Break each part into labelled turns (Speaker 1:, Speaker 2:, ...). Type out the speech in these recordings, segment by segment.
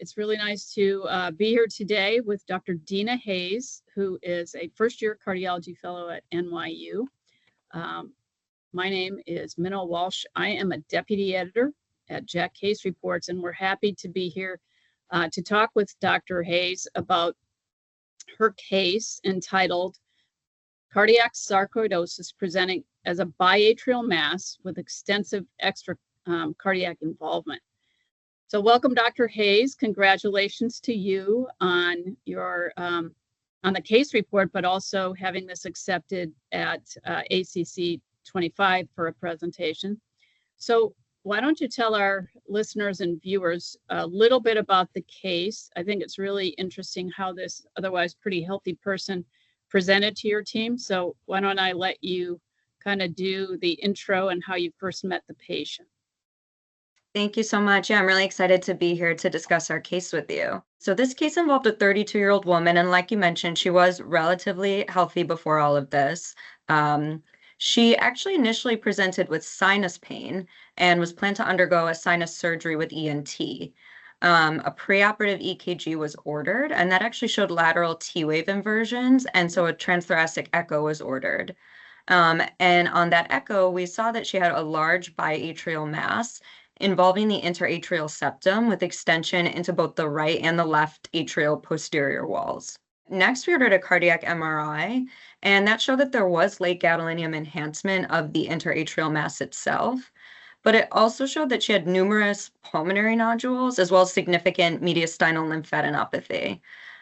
Speaker 1: It's really nice to be here today with Dr. Dena Hayes, who is a first-year cardiology fellow at NYU. My name is Norine Walsh. I am a deputy editor at JACC Case Reports, and we're happy to be here to talk with Dr. Hayes about her case entitled Cardiac Sarcoidosis Presenting as a Biatrial Mass with Extensive Extra Cardiac Involvement. So welcome, Dr. Hayes. Congratulations to you on your on the case report, but also having this accepted at ACC.25 for a presentation. So why don't you tell our listeners and viewers a little bit about the case? I think it's really interesting how this otherwise pretty healthy person presented to your team. So why don't I let you kind of do the intro and how you first met the patient?
Speaker 2: Thank you so much. Yeah, I'm really excited to be here to discuss our case with you. So this case involved a 32-year-old woman, and like you mentioned, she was relatively healthy before all of this. She actually initially presented with sinus pain and was planned to undergo a sinus surgery with ENT. A preoperative EKG was ordered, and that actually showed lateral T-wave inversions, and so a transthoracic echo was ordered. And on that echo, we saw that she had a large biatrial mass involving the interatrial septum with extension into both the right and the left atrial posterior walls. Next, we ordered a cardiac MRI, and that showed that there was late gadolinium enhancement of the interatrial mass itself, but it also showed that she had numerous pulmonary nodules as well as significant mediastinal lymphadenopathy.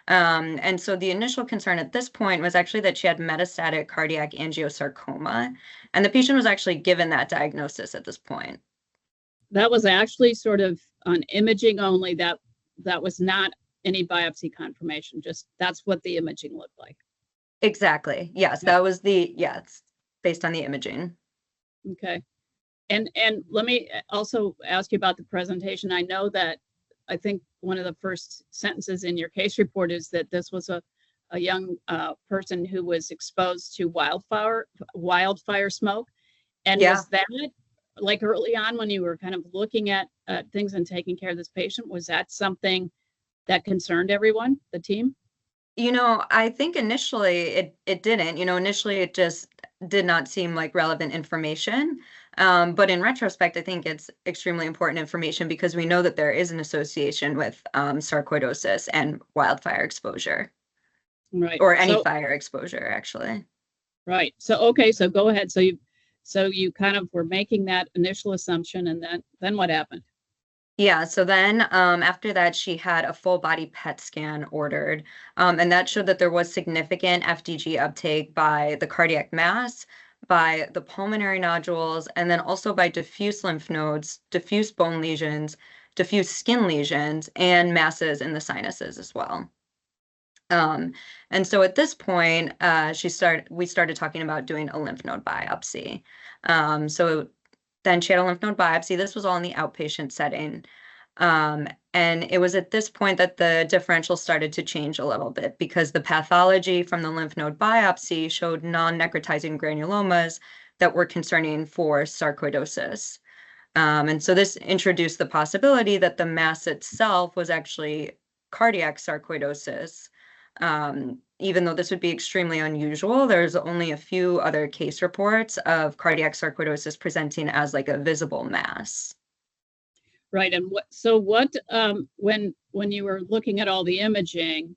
Speaker 2: And so the initial concern at this point was actually that she had metastatic cardiac angiosarcoma, and the patient was actually given that diagnosis at this point.
Speaker 1: That was actually sort of on imaging only. That was not any biopsy confirmation. Just that's what the imaging looked like.
Speaker 2: Exactly. Yes, that was it's based on the imaging.
Speaker 1: Okay. And let me also ask you about the presentation. I know that I think one of the first sentences in your case report is that this was a young person who was exposed to wildfire smoke. And was that like early on when you were kind of looking at things and taking care of this patient, was that something that concerned everyone, the team?
Speaker 2: I think initially it didn't. Initially it just did not seem like relevant information. But in retrospect, I think it's extremely important information because we know that there is an association with sarcoidosis and wildfire exposure.
Speaker 1: Right.
Speaker 2: Or any fire exposure, actually.
Speaker 1: Right. So, okay. So go ahead. So you kind of were making that initial assumption, and then what happened?
Speaker 2: Yeah, so then after that, she had a full body PET scan ordered, and that showed that there was significant FDG uptake by the cardiac mass, by the pulmonary nodules, and then also by diffuse lymph nodes, diffuse bone lesions, diffuse skin lesions, and masses in the sinuses as well. And so at this point, we started talking about doing a lymph node biopsy. So then she had a lymph node biopsy. This was all in the outpatient setting. And it was at this point that the differential started to change a little bit because the pathology from the lymph node biopsy showed non-necrotizing granulomas that were concerning for sarcoidosis. And so this introduced the possibility that the mass itself was actually cardiac sarcoidosis. Even though this would be extremely unusual, there's only a few other case reports of cardiac sarcoidosis presenting as like a visible mass.
Speaker 1: Right. And when you were looking at all the imaging,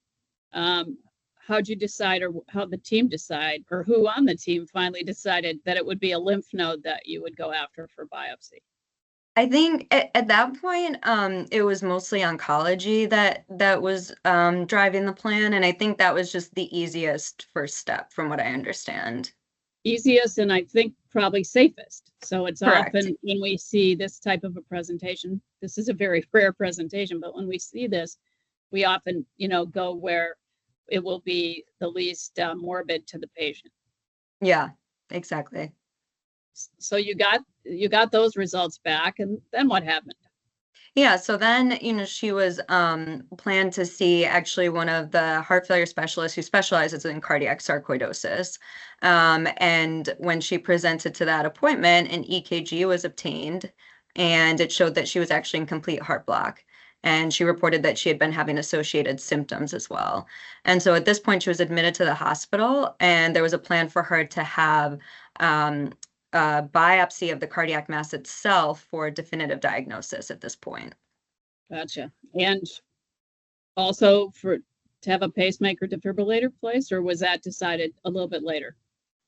Speaker 1: how'd you decide, or how the team decide, or who on the team finally decided that it would be a lymph node that you would go after for biopsy?
Speaker 2: I think at that point, it was mostly oncology that was driving the plan, and I think that was just the easiest first step, from what I understand.
Speaker 1: Easiest, and I think probably safest. So it's
Speaker 2: Correct.
Speaker 1: Often when we see this type of a presentation, this is a very rare presentation, but when we see this, we often, go where it will be the least morbid to the patient.
Speaker 2: Yeah, exactly.
Speaker 1: So you got those results back, and then what happened?
Speaker 2: Yeah, so then, she was planned to see actually one of the heart failure specialists who specializes in cardiac sarcoidosis. And when she presented to that appointment, an EKG was obtained, and it showed that she was actually in complete heart block. and she reported that she had been having associated symptoms as well. And so at this point, she was admitted to the hospital, and there was a plan for her to have a biopsy of the cardiac mass itself for definitive diagnosis at this point.
Speaker 1: Gotcha. And also to have a pacemaker defibrillator placed, or was that decided a little bit later?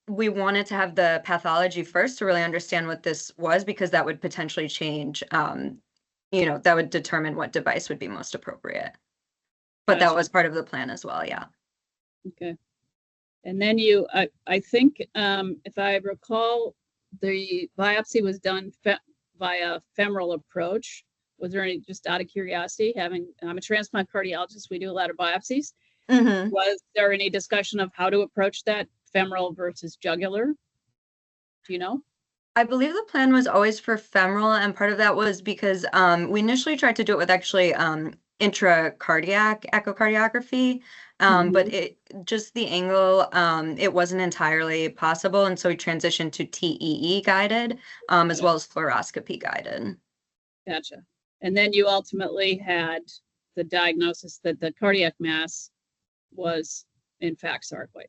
Speaker 2: We wanted to have the pathology first to really understand what this was, because that would potentially change, that would determine what device would be most appropriate. But that
Speaker 1: Gotcha.
Speaker 2: was part of the plan as well, yeah.
Speaker 1: Okay. And then I think, if I recall, the biopsy was done via femoral approach. Was there any, just out of curiosity, I'm a transplant cardiologist, we do a lot of biopsies.
Speaker 2: Mm-hmm.
Speaker 1: Was there any discussion of how to approach that, femoral versus jugular? Do you know?
Speaker 2: I believe the plan was always for femoral, and part of that was because we initially tried to do it with actually intracardiac echocardiography, but it just the angle, it wasn't entirely possible, and so we transitioned to TEE guided, as well as fluoroscopy guided.
Speaker 1: Gotcha. And then you ultimately had the diagnosis that the cardiac mass was in fact sarcoid.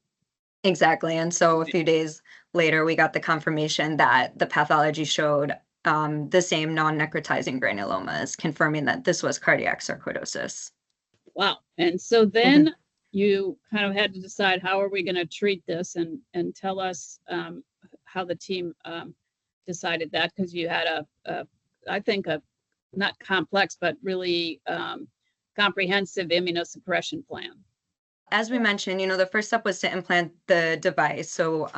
Speaker 2: Exactly. And so a few days later, we got the confirmation that the pathology showed the same non-necrotizing granulomas, confirming that this was cardiac sarcoidosis.
Speaker 1: Wow. And so then you kind of had to decide, how are we going to treat this, and tell us how the team decided that, because you had I think a not complex, but really comprehensive immunosuppression plan.
Speaker 2: As we mentioned, the first step was to implant the device. So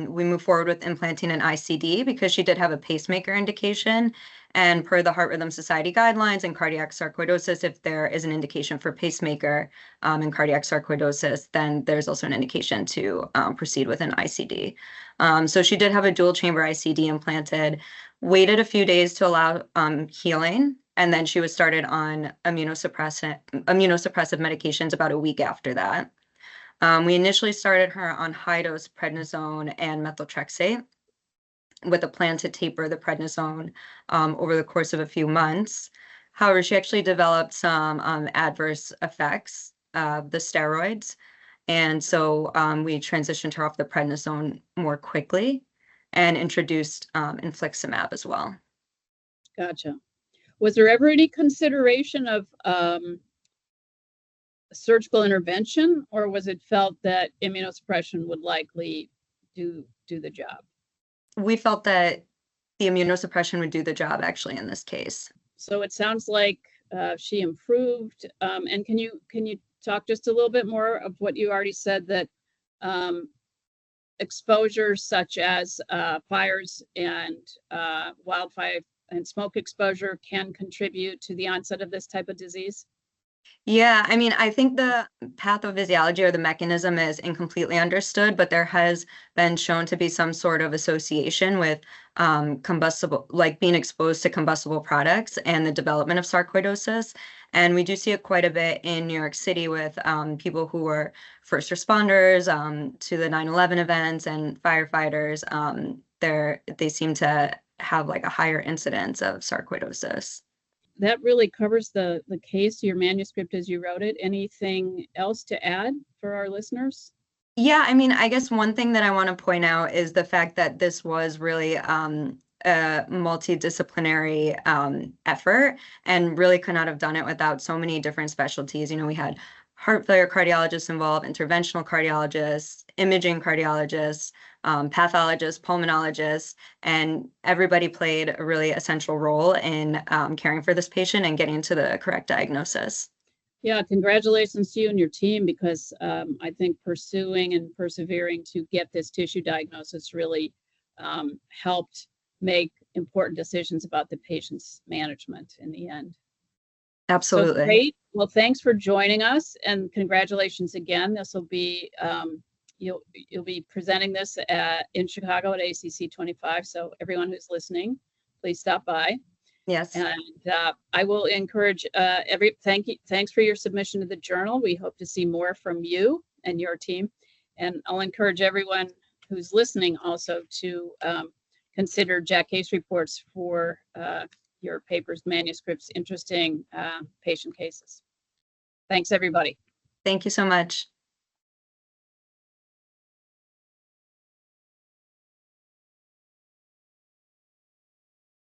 Speaker 2: we moved forward with implanting an ICD because she did have a pacemaker indication. And per the Heart Rhythm Society guidelines in cardiac sarcoidosis, if there is an indication for pacemaker in cardiac sarcoidosis, then there's also an indication to proceed with an ICD. So she did have a dual chamber ICD implanted, waited a few days to allow healing, and then she was started on immunosuppressive medications about a week after that. We initially started her on high-dose prednisone and methotrexate, with a plan to taper the prednisone over the course of a few months. However, she actually developed some adverse effects of the steroids. And so we transitioned her off the prednisone more quickly and introduced infliximab as well.
Speaker 1: Gotcha. Was there ever any consideration of surgical intervention, or was it felt that immunosuppression would likely do the job?
Speaker 2: We felt that the immunosuppression would do the job actually in this case.
Speaker 1: So it sounds like she improved. And can you talk just a little bit more of what you already said, that exposures such as fires and wildfire and smoke exposure can contribute to the onset of this type of disease?
Speaker 2: Yeah, I mean, I think the pathophysiology or the mechanism is incompletely understood, but there has been shown to be some sort of association with combustible, like being exposed to combustible products and the development of sarcoidosis. And we do see it quite a bit in New York City with people who were first responders to the 9/11 events and firefighters. They seem to have like a higher incidence of sarcoidosis.
Speaker 1: That really covers the case, your manuscript as you wrote it. Anything else to add for our listeners?
Speaker 2: Yeah, I mean, I guess one thing that I want to point out is the fact that this was really a multidisciplinary effort, and really could not have done it without so many different specialties. We had heart failure cardiologists involved, interventional cardiologists, imaging cardiologists, pathologists, pulmonologists, and everybody played a really essential role in caring for this patient and getting to the correct diagnosis.
Speaker 1: Yeah, congratulations to you and your team, because I think pursuing and persevering to get this tissue diagnosis really helped make important decisions about the patient's management in the end.
Speaker 2: Absolutely.
Speaker 1: So great. Well, thanks for joining us, and congratulations again. This will be you'll be presenting this in Chicago at ACC.25. So everyone who's listening, please stop by.
Speaker 2: Yes.
Speaker 1: And I will encourage thanks for your submission to the journal. We hope to see more from you and your team. And I'll encourage everyone who's listening also to consider JACC case reports for your papers, manuscripts, interesting patient cases. Thanks, everybody.
Speaker 2: Thank you so much.